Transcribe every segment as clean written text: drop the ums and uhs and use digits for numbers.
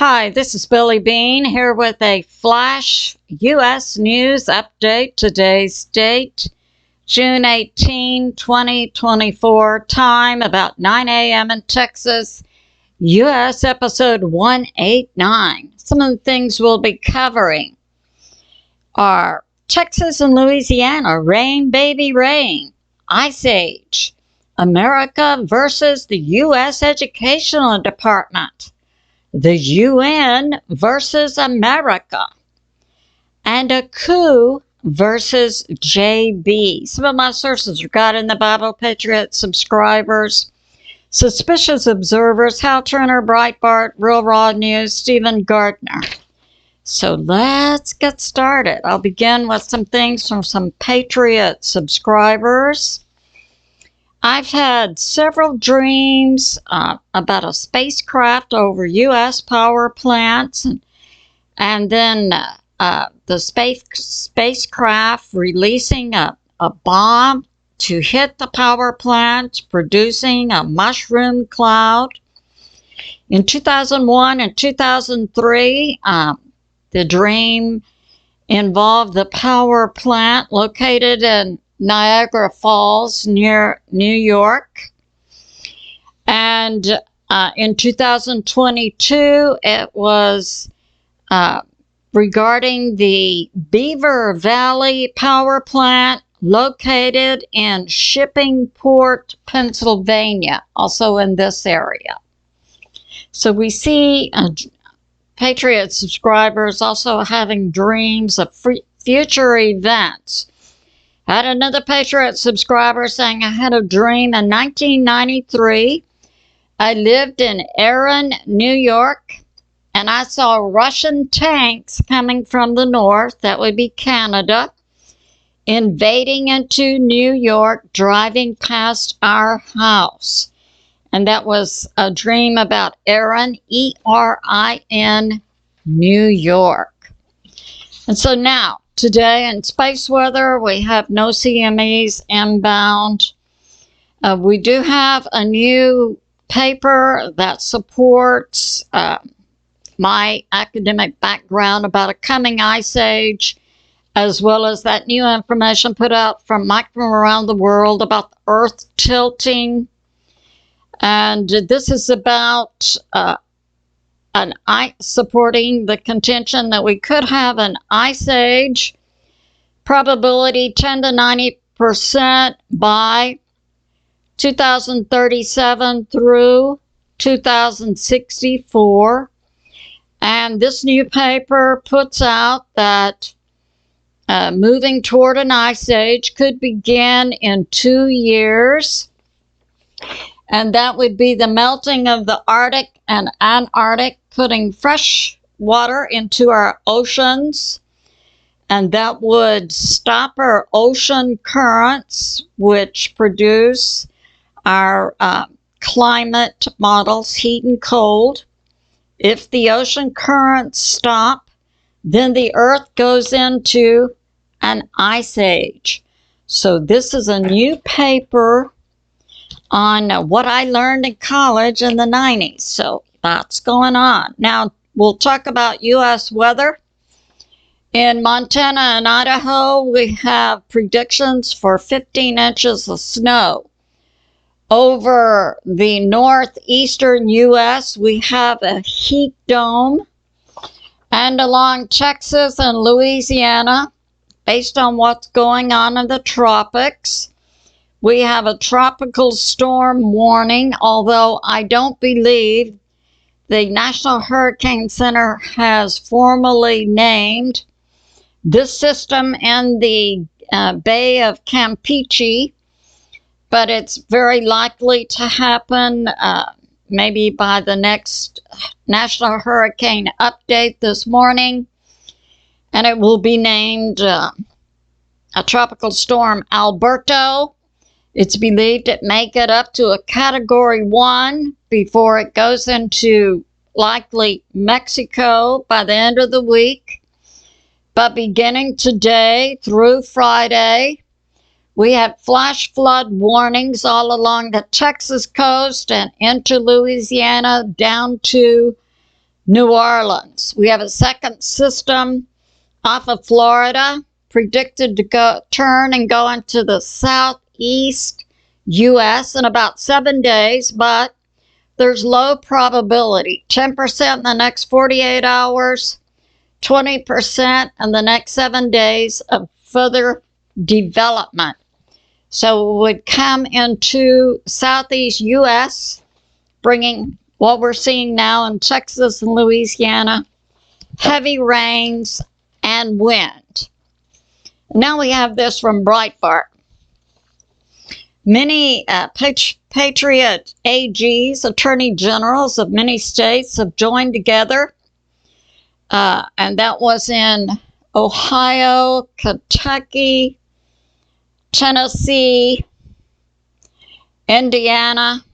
Hi, this is Billie Beene here with a flash U.S. news update. Today's date, June 18, 2024, time about 9 a.m. in Texas, U.S. episode 189. Some of the things we'll be covering are Texas and Louisiana, rain, baby, rain, ice age, America versus the U.S. Educational Department, the UN versus America, and a coup versus JB. Some of my sources are God in the Bible, Patriot, subscribers, Suspicious Observers, Hal Turner, Breitbart, Real Raw News, Stephen Gardner. So let's get started. I'll begin with some things from some Patriot subscribers. I've had several dreams about a spacecraft over U.S. power plants, and then the spacecraft releasing a bomb to hit the power plant, producing a mushroom cloud. In 2001 and 2003, the dream involved the power plant located in Niagara Falls near New York. And in 2022, it was regarding the Beaver Valley Power Plant located in Shippingport, Pennsylvania, also in this area. So we see Patriot subscribers also having dreams of future events. I had another Patriot subscriber saying, I had a dream in 1993. I lived in Erin, New York, and I saw Russian tanks coming from the north, that would be Canada, invading into New York, driving past our house. And that was a dream about Erin, E-R-I-N, New York. And so now, today in space weather, we have no CMEs inbound. We do have a new paper that supports my academic background about a coming ice age, as well as that new information put out from Mike from around the world about the Earth tilting. And this is about supporting the contention that we could have an ice age, probability 10 to 90% by 2037 through 2064. And this new paper puts out that moving toward an ice age could begin in 2 years. And that would be the melting of the Arctic and Antarctic, putting fresh water into our oceans. And that would stop our ocean currents, which produce our climate models, heat and cold. If the ocean currents stop, then the Earth goes into an ice age. So this is a new paper on what I learned in college in the 90s. So that's going on. Now, we'll talk about U.S. weather. In Montana and Idaho, we have predictions for 15 inches of snow. Over the northeastern U.S., we have a heat dome. And along Texas and Louisiana, based on what's going on in the tropics, we have a tropical storm warning, although I don't believe the National Hurricane Center has formally named this system in the Bay of Campeche, but it's very likely to happen maybe by the next National Hurricane Update this morning, and it will be named a Tropical Storm Alberto. It's believed it may get up to a Category 1 before it goes into likely Mexico by the end of the week. But beginning today through Friday, we had flash flood warnings all along the Texas coast and into Louisiana down to New Orleans. We have a second system off of Florida, predicted to turn and go into the southeast U.S. in about 7 days, but there's low probability, 10% in the next 48 hours, 20% in the next 7 days of further development. So it would come into southeast U.S., bringing what we're seeing now in Texas and Louisiana, heavy rains and wind. Now we have this from Breitbart. Many patriot AGs, attorney generals of many states, have joined together, and that was in Ohio, Kentucky, Tennessee, Indiana,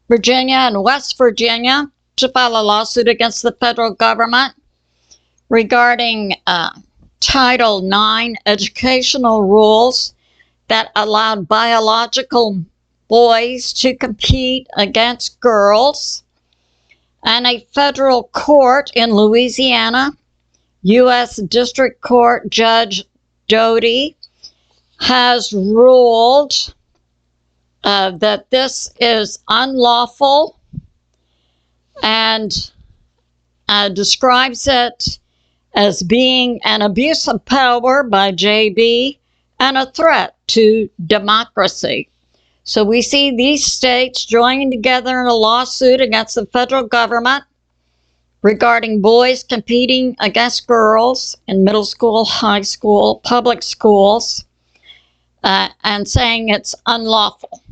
Virginia, and West Virginia, to file a lawsuit against the federal government regarding Title IX educational rules that allowed biological boys to compete against girls. And a federal court in Louisiana, U.S. District Court Judge Doty, has ruled that this is unlawful and describes it as being an abuse of power by JB and a threat to democracy. So we see these states joining together in a lawsuit against the federal government regarding boys competing against girls in middle school, high school, public schools, and saying it's unlawful.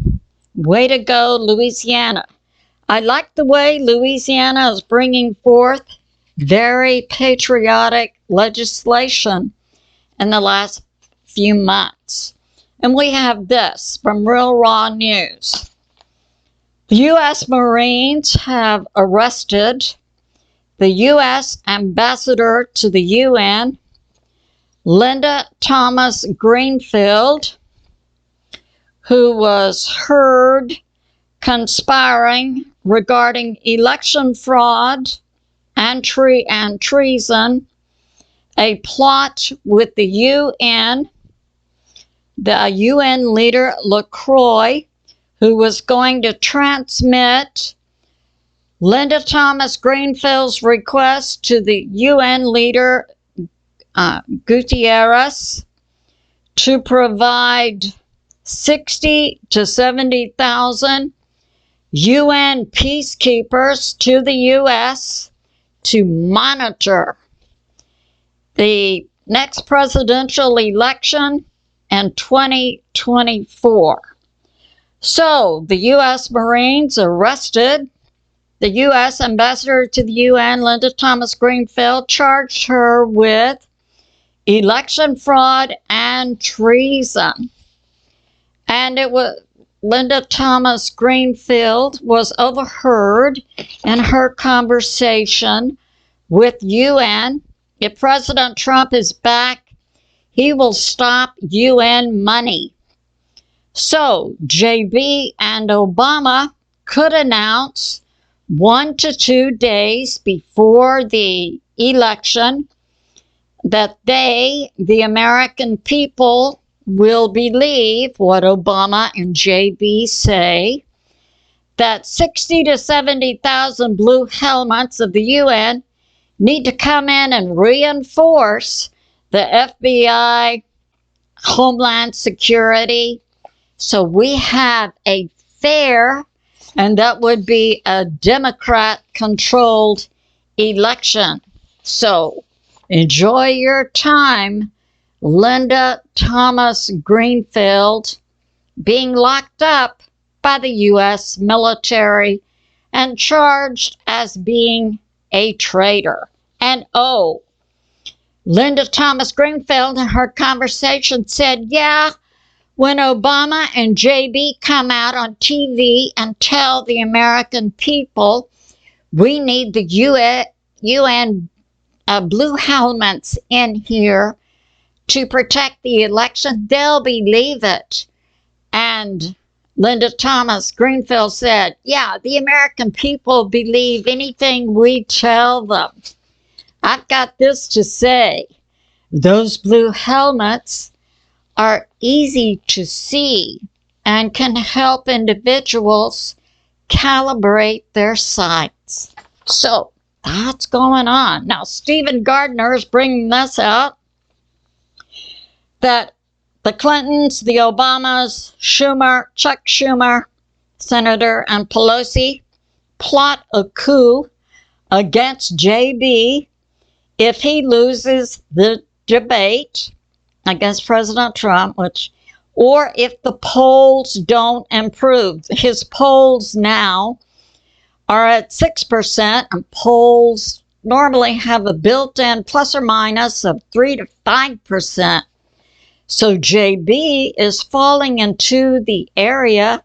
Way to go, Louisiana. I like the way Louisiana is bringing forth very patriotic legislation in the last few months. And we have this from Real Raw News. The U.S. Marines have arrested the U.S. ambassador to the UN, Linda Thomas Greenfield, who was heard conspiring regarding election fraud and treason, a plot with the UN. The UN leader LaCroix, who was going to transmit Linda Thomas Greenfield's request to the UN leader Gutierrez to provide 60 to 70,000 UN peacekeepers to the U.S. to monitor the next presidential election in 2024. So the U.S. Marines arrested the U.S. ambassador to the UN, Linda Thomas Greenfield, charged her with election fraud and treason. And it was Linda Thomas Greenfield was overheard in her conversation with UN. If President Trump is back, he will stop UN money. So JB and Obama could announce 1 to 2 days before the election that they, the American people, will believe what Obama and JB say, that 60 to 70,000 blue helmets of the UN need to come in and reinforce the FBI, Homeland Security. So we have a fair, and that would be a Democrat-controlled election. So enjoy your time, Linda Thomas Greenfield, being locked up by the U.S. military and charged as being a traitor. And Linda Thomas Greenfield in her conversation said, yeah, when Obama and JB come out on TV and tell the American people we need the UN blue helmets in here to protect the election, they'll believe it. And Linda Thomas Greenfield said, yeah, the American people believe anything we tell them. I've got this to say. Those blue helmets are easy to see and can help individuals calibrate their sights. So that's going on. Now, Stephen Gardner is bringing this out, that the Clintons, the Obamas, Chuck Schumer, Senator, and Pelosi plot a coup against JB if he loses the debate against President Trump, or if the polls don't improve. His polls now are at 6%, and polls normally have a built-in plus or minus of 3 to 5%. So JB is falling into the area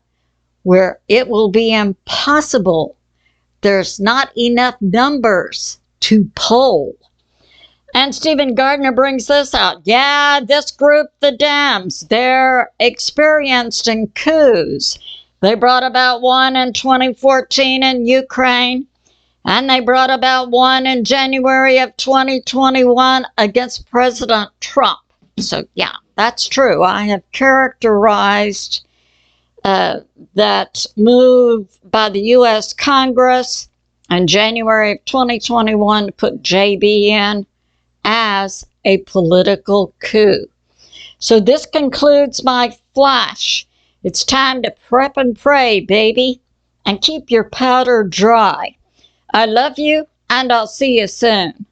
where it will be impossible. There's not enough numbers to poll. And Stephen Gardner brings this out. Yeah, this group, the Dems, they're experienced in coups. They brought about one in 2014 in Ukraine, and they brought about one in January of 2021 against President Trump. So, yeah, that's true. I have characterized that move by the U.S. Congress in January of 2021 to put JB in as a political coup. So this concludes my flash. It's time to prep and pray, baby, and keep your powder dry. I love you, and I'll see you soon.